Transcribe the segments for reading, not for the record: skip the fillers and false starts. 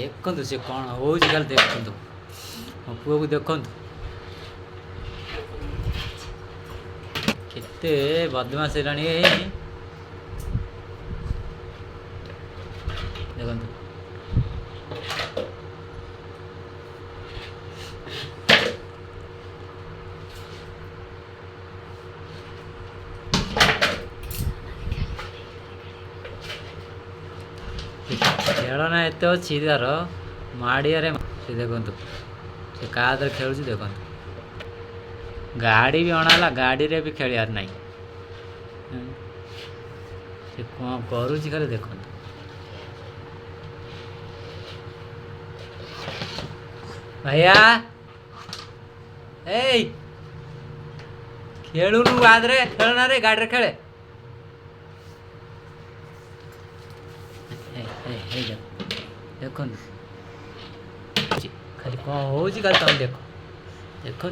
देखु सी कौन हो देखु मो पुआ को देखु केते बदमाश हेलाणी देखु खेलना एत अच्छी तार माड़िया से देखु से क्या खेलु देखु गाड़ी भी अणाला गाड़ी रे भी खेलियार नहीं से कौन करुँच खाली देख भैया ए खेलुनु बाद रे खेलना रे गाड़ी रे खेले देख खाली कौन हो तुम देख देखु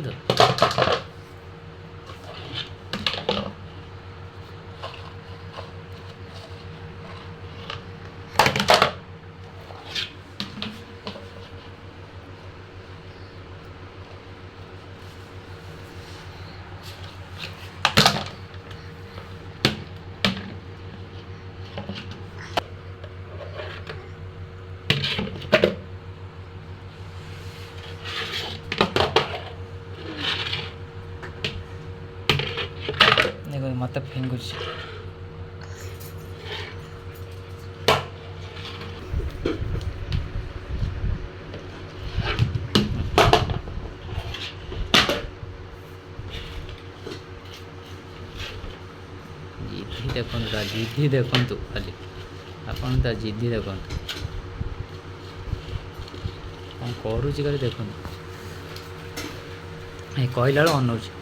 मत फिंगुच जिद्दी देखु जिद्दी देखु खाली आपन जिद्दी देखु कौन करुँच खाली देखु कहला बेलू अनाऊँ